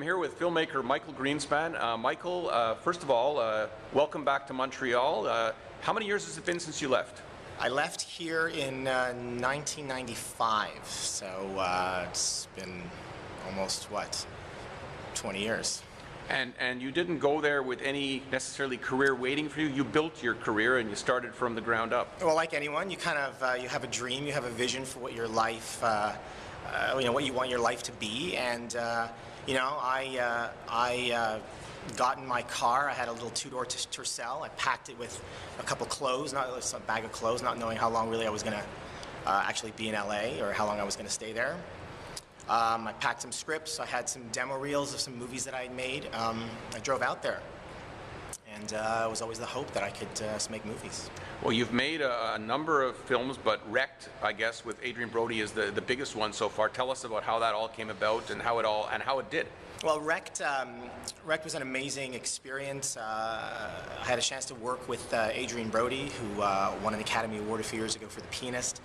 I'm here with filmmaker Michael Greenspan. Michael, first of all, welcome back to Montreal. How many years has it been since you left? I left here in 1995, so it's been almost, what, 20 years. And you didn't go there with any necessarily career waiting for you. You built your career and you started from the ground up. Well, like anyone, you kind of you have a dream, you have a vision for what your life, what you want your life to be, and I got in my car. I had a little two-door Tercel. I packed it with a couple clothes, not a bag of clothes, not knowing how long really I was going to actually be in LA or how long I was going to stay there. I packed some scripts. I had some demo reels of some movies that I had made. I drove out there, and it was always the hope that I could make movies. Well, you've made a number of films, but Rekt, I guess, with Adrien Brody is the biggest one so far. Tell us about how that all came about and how it did. Well, Rekt was an amazing experience. I had a chance to work with Adrien Brody, who won an Academy Award a few years ago for The Pianist,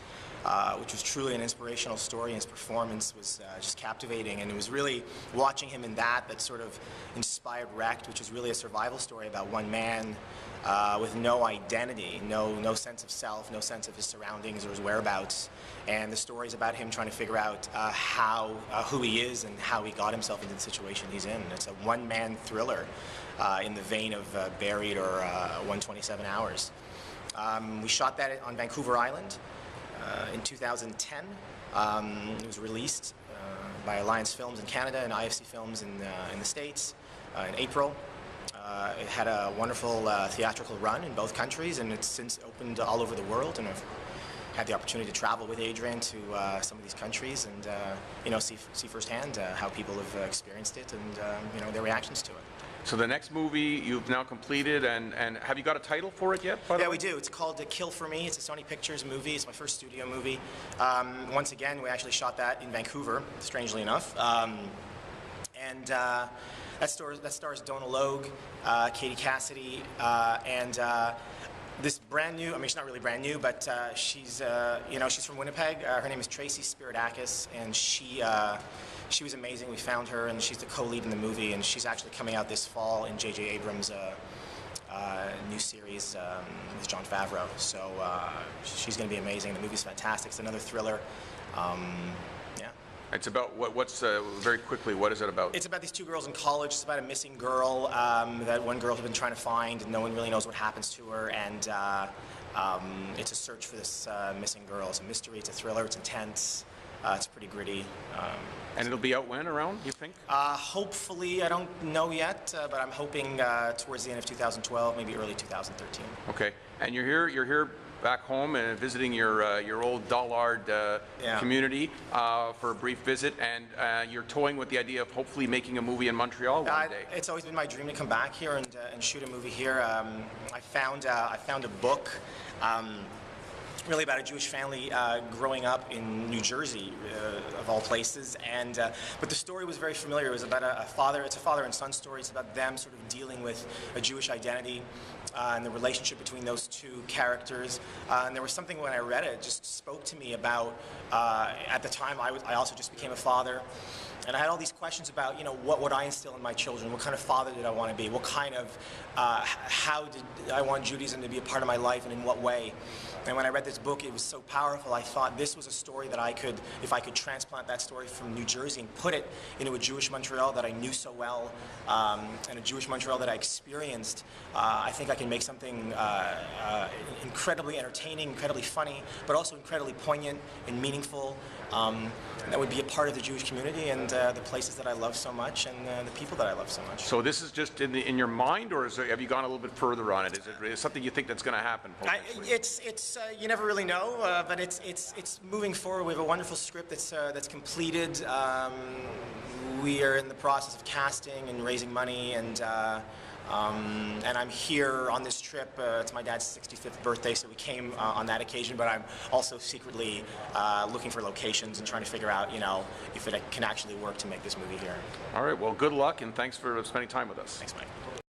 which was truly an inspirational story. His performance was just captivating, and it was really watching him in that sort of inspired Rekt, which is really a survival story about one man with no identity, no sense of self, no sense of his surroundings or his whereabouts. And the story is about him trying to figure out who he is and how he got himself into the situation he's in. It's a one-man thriller in the vein of Buried or 127 Hours. We shot that on Vancouver Island in 2010. It was released by Alliance Films in Canada and IFC Films in the States in April. It had a wonderful theatrical run in both countries, and it's since opened all over the world. And I've had the opportunity to travel with Adrien to some of these countries and see firsthand how people have experienced it and their reactions to it. So the next movie you've now completed, and have you got a title for it yet? Yeah, we do. It's called Kill for Me. It's a Sony Pictures movie. It's my first studio movie. Once again, we actually shot that in Vancouver, strangely enough. That stars Donna Logue, Katie Cassidy, and this brand new, I mean, she's not really brand new, but she's from Winnipeg. Her name is Tracy Spiridakis, and she was amazing. We found her, and she's the co-lead in the movie, and she's actually coming out this fall in J.J. Abrams' new series with Jon Favreau. So she's going to be amazing. The movie's fantastic. It's another thriller. Yeah. It's about very quickly, what is it about? It's about these two girls in college. It's about a missing girl that one girl has been trying to find, and no one really knows what happens to her. And it's a search for this missing girl. It's a mystery. It's a thriller. It's intense. It's pretty gritty. And it'll be out when around, you think? Hopefully, I don't know yet, but I'm hoping towards the end of 2012, maybe early 2013. Okay. And you're here back home and visiting your old Dollard community for a brief visit, and you're toying with the idea of hopefully making a movie in Montreal one day. It's always been my dream to come back here and shoot a movie here. I found a book really about a Jewish family growing up in New Jersey, of all places, but the story was very familiar. It was about a father. It's a father and son story. It's about them sort of dealing with a Jewish identity and the relationship between those two characters. And there was something when I read it, just spoke to me about. At the time, I also just became a father. And I had all these questions about, what would I instill in my children? What kind of father did I want to be? What kind of, how did I want Judaism to be a part of my life, and in what way? And when I read this book, it was so powerful. I thought this was a story that if I could transplant that story from New Jersey and put it into a Jewish Montreal that I knew so well, and a Jewish Montreal that I experienced, I think I can make something incredibly entertaining, incredibly funny, but also incredibly poignant and meaningful. That would be a part of the Jewish community and the places that I love so much and the people that I love so much. So this is just in your mind, or have you gone a little bit further on it? Is it something you think that's going to happen? You never really know, but it's moving forward. We have a wonderful script that's completed. We are in the process of casting and raising money, and I'm here on this trip. It's my dad's 65th birthday, so we came on that occasion, but I'm also secretly looking for locations and trying to figure out, if it can actually work to make this movie here. All right, well, good luck, and thanks for spending time with us. Thanks, Mike.